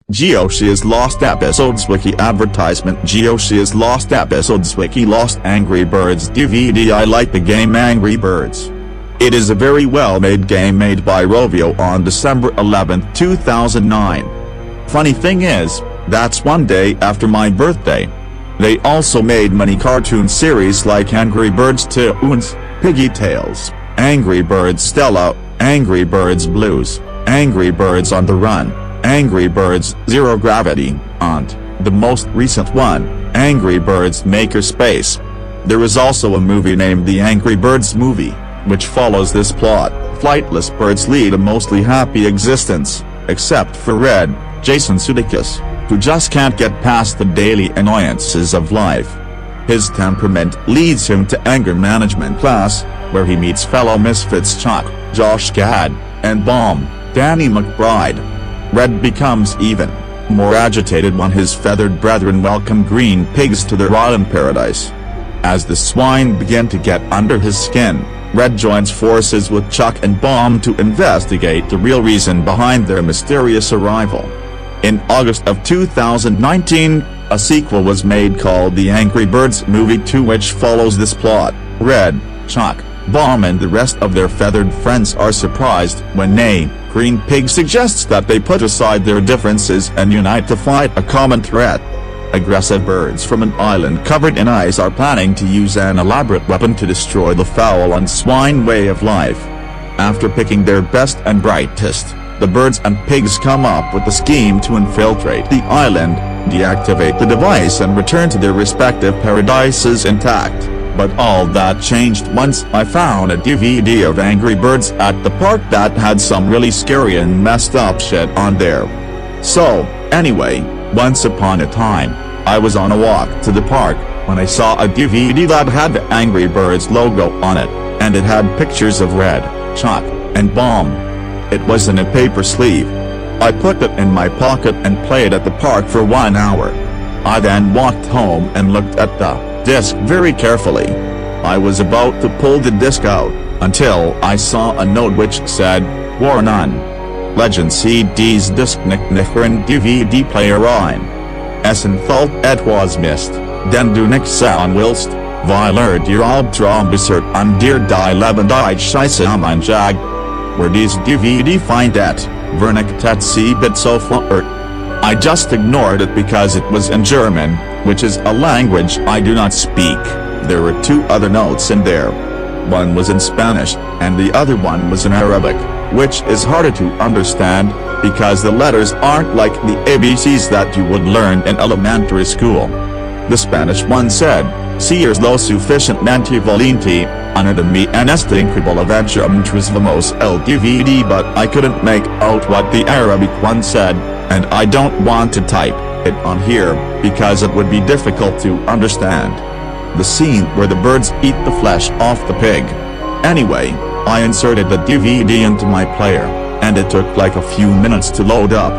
Geoshia's Lost Episodes Wiki advertisement. Geoshia's Lost Episodes Wiki. Lost Angry Birds DVD. I like the game Angry Birds. It is a very well-made game made by Rovio on December 11, 2009. Funny thing is, that's one day after my birthday. They also made many cartoon series like Angry Birds Toons, Piggy Tales, Angry Birds Stella, Angry Birds Blues, Angry Birds on the Run, Angry Birds Zero Gravity, and, the most recent one, Angry Birds Makerspace. There is also a movie named The Angry Birds Movie, which follows this plot. Flightless birds lead a mostly happy existence, except for Red, Jason Sudeikis, who just can't get past the daily annoyances of life. His temperament leads him to anger management class, where he meets fellow misfits Chuck, Josh Gad, and Bomb, Danny McBride. Red becomes even more agitated when his feathered brethren welcome green pigs to their rotten paradise. As the swine begin to get under his skin, Red joins forces with Chuck and Bomb to investigate the real reason behind their mysterious arrival. In August of 2019, a sequel was made called The Angry Birds Movie 2, which follows this plot. Red, Chuck, Bomb and the rest of their feathered friends are surprised when Green Pig suggests that they put aside their differences and unite to fight a common threat. Aggressive birds from an island covered in ice are planning to use an elaborate weapon to destroy the fowl and swine way of life. After picking their best and brightest, the birds and pigs come up with a scheme to infiltrate the island, deactivate the device and return to their respective paradises intact. But all that changed once I found a DVD of Angry Birds at the park that had some really scary and messed up shit on there. So, anyway, once upon a time, I was on a walk to the park, when I saw a DVD that had the Angry Birds logo on it, and it had pictures of Red, Chuck, and Bomb. It was in a paper sleeve. I put it in my pocket and played at the park for 1 hour. I then walked home and looked at the disc very carefully. I was about to pull the disc out, until I saw a note which said, "War None. Legend CD's disc nicknickeren DVD player ein. Essen thalt et was mist, den du nix sahen willst, weil dir Albtraum besert an dir die lebendige Scheisse am ein Jag. Where dies DVD find at, vernichtet sie bit so fluert." I just ignored it because it was in German, which is a language I do not speak. There were 2 other notes in there. One was in Spanish, and the other one was in Arabic, which is harder to understand, because the letters aren't like the ABCs that you would learn in elementary school. The Spanish one said, "Seers lo suficientemente valenti, anatomy and este incredible adventure tras vamos el DVD," but I couldn't make out what the Arabic one said, and I don't want to type it on here, because it would be difficult to understand. The scene where the birds eat the flesh off the pig. Anyway, I inserted the DVD into my player, and it took like a few minutes to load up.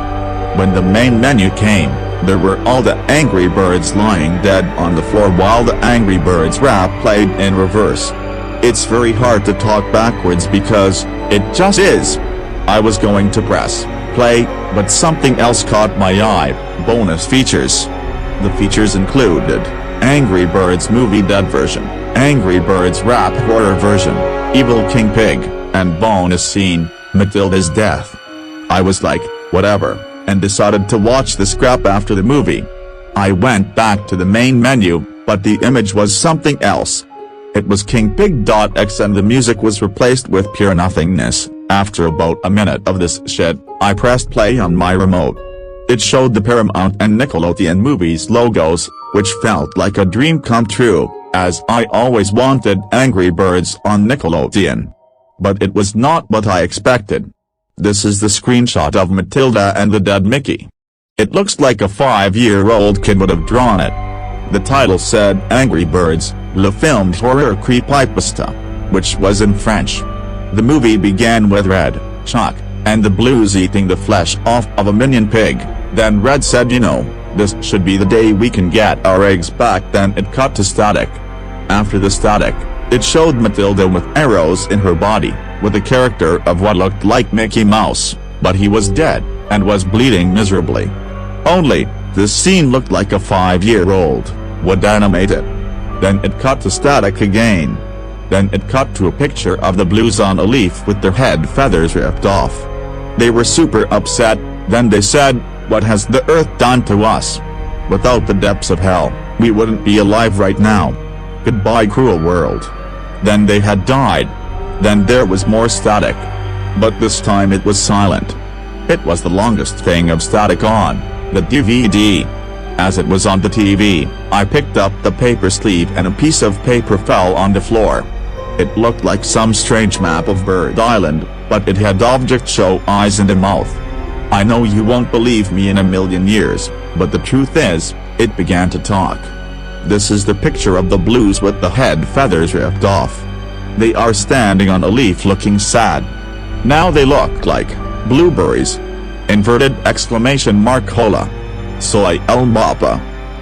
When the main menu came, there were all the Angry Birds lying dead on the floor while the Angry Birds rap played in reverse. It's very hard to talk backwards because it just is. I was going to press play, but something else caught my eye. Bonus features. The features included Angry Birds Movie Dead version, Angry Birds Rap Horror version, Evil King Pig, and bonus scene, Matilda's death. I was like, whatever, and decided to watch the scrap after the movie. I went back to the main menu, but the image was something else. It was King Pig.x and the music was replaced with pure nothingness. After about a minute of this shit, I pressed play on my remote. It showed the Paramount and Nickelodeon movies logos, which felt like a dream come true, as I always wanted Angry Birds on Nickelodeon. But it was not what I expected. This is the screenshot of Matilda and the dead Mickey. It looks like a 5-year-old kid would have drawn it. The title said Angry Birds, le film horror creepypasta, which was in French. The movie began with Red, Chuck, and the Blues eating the flesh off of a minion pig. Then Red said, "You know, this should be the day we can get our eggs back." Then it cut to static. After the static, it showed Matilda with arrows in her body, with a character of what looked like Mickey Mouse, but he was dead, and was bleeding miserably. Only, this scene looked like a 5-year-old would animate it. Then it cut to static again. Then it cut to a picture of the Blues on a leaf with their head feathers ripped off. They were super upset. Then they said, "What has the earth done to us? Without the depths of hell, we wouldn't be alive right now. Goodbye, cruel world." Then they had died. Then there was more static. But this time it was silent. It was the longest thing of static on the DVD. As it was on the TV, I picked up the paper sleeve and a piece of paper fell on the floor. It looked like some strange map of Bird Island, but it had objects show eyes and a mouth. I know you won't believe me in a million years, but the truth is, it began to talk. This is the picture of the Blues with the head feathers ripped off. They are standing on a leaf looking sad. Now they look like blueberries. Inverted exclamation mark hola. Soy el mapa.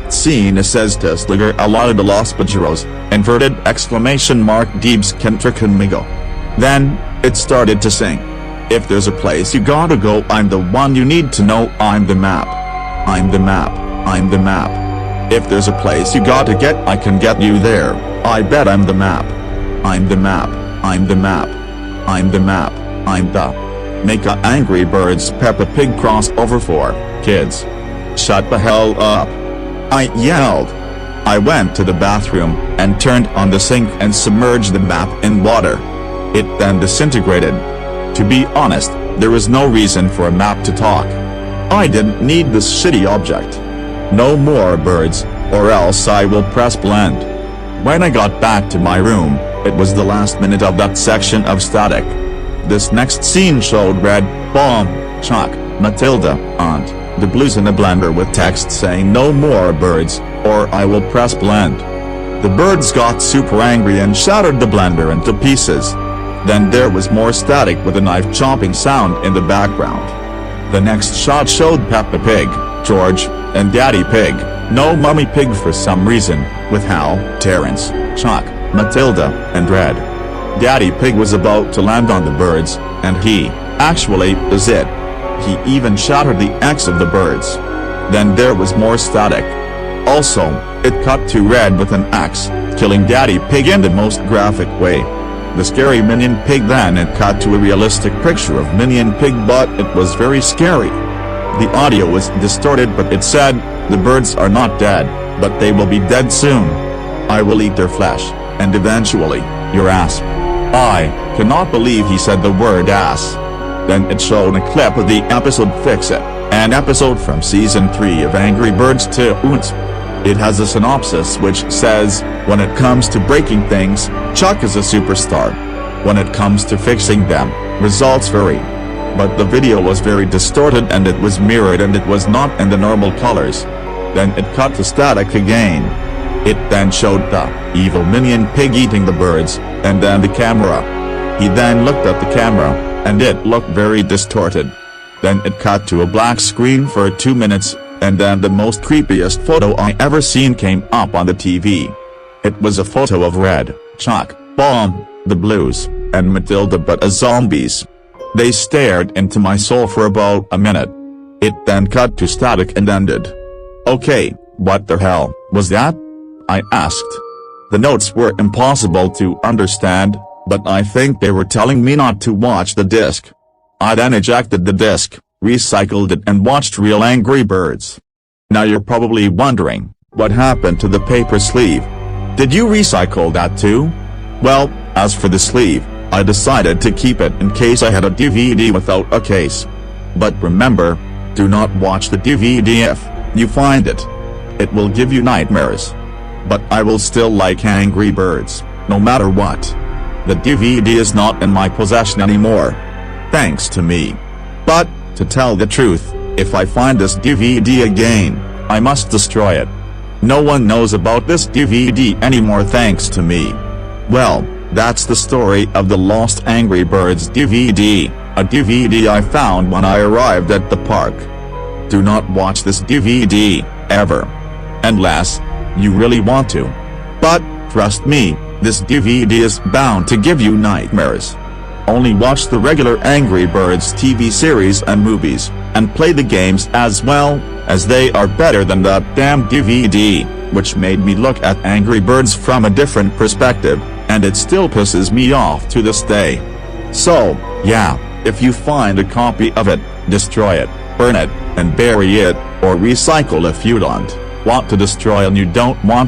Seen says desligar a lot de los pajaros, inverted exclamation mark deebs contra conmigo. Then, it started to sing. If there's a place you gotta go, I'm the one you need to know, I'm the map. I'm the map, I'm the map. If there's a place you gotta get, I can get you there, I bet I'm the map. I'm the map, I'm the map. I'm the map, I'm the. Make a Angry Birds Peppa Pig crossover for kids. Shut the hell up. I yelled. I went to the bathroom and turned on the sink and submerged the map in water. It then disintegrated. To be honest, there was no reason for a map to talk. I didn't need this shitty object. No more birds, or else I will press blend. When I got back to my room, it was the last minute of that section of static. This next scene showed Red, Bomb, Chuck, Matilda, and the Blues in a blender with text saying no more birds, or I will press blend. The birds got super angry and shattered the blender into pieces. Then there was more static with a knife chopping sound in the background. The next shot showed Peppa Pig, George, and Daddy Pig, no Mummy Pig for some reason, with Hal, Terrence, Chuck, Matilda, and Red. Daddy Pig was about to land on the birds, and he, actually, is it. He even shattered the X of the birds. Then there was more static. Also, it cut to Red with an axe, killing Daddy Pig in the most graphic way. The scary Minion Pig. Then it cut to a realistic picture of Minion Pig, but it was very scary. The audio was distorted, but it said, "The birds are not dead, but they will be dead soon. I will eat their flesh, and eventually, your ass." I cannot believe he said the word ass. Then it showed a clip of the episode Fix It, an episode from season 3 of Angry Birds 2. It has a synopsis which says, when it comes to breaking things, Chuck is a superstar. When it comes to fixing them, results vary. But the video was very distorted and it was mirrored and it was not in the normal colors. Then it cut to static again. It then showed the evil Minion Pig eating the birds, and then the camera. He then looked at the camera, and it looked very distorted. Then it cut to a black screen for 2 minutes, and then the most creepiest photo I ever seen came up on the TV. It was a photo of Red, Chuck, Bomb, the Blues, and Matilda but as zombies. They stared into my soul for about a minute. It then cut to static and ended. Okay, what the hell was that? I asked. The notes were impossible to understand, but I think they were telling me not to watch the disc. I then ejected the disc, recycled it and watched Real Angry Birds. Now you're probably wondering, what happened to the paper sleeve? Did you recycle that too? Well, as for the sleeve, I decided to keep it in case I had a DVD without a case. But remember, do not watch the DVD if you find it. It will give you nightmares. But I will still like Angry Birds, no matter what. The DVD is not in my possession anymore. Thanks to me. But, to tell the truth, if I find this DVD again, I must destroy it. No one knows about this DVD anymore thanks to me. Well, that's the story of the Lost Angry Birds DVD, a DVD I found when I arrived at the park. Do not watch this DVD, ever. Unless you really want to. But, trust me, this DVD is bound to give you nightmares. Only watch the regular Angry Birds TV series and movies, and play the games as well, as they are better than that damn DVD, which made me look at Angry Birds from a different perspective, and it still pisses me off to this day. So, yeah, if you find a copy of it, destroy it, burn it, and bury it, or recycle if you don't want to destroy and you don't want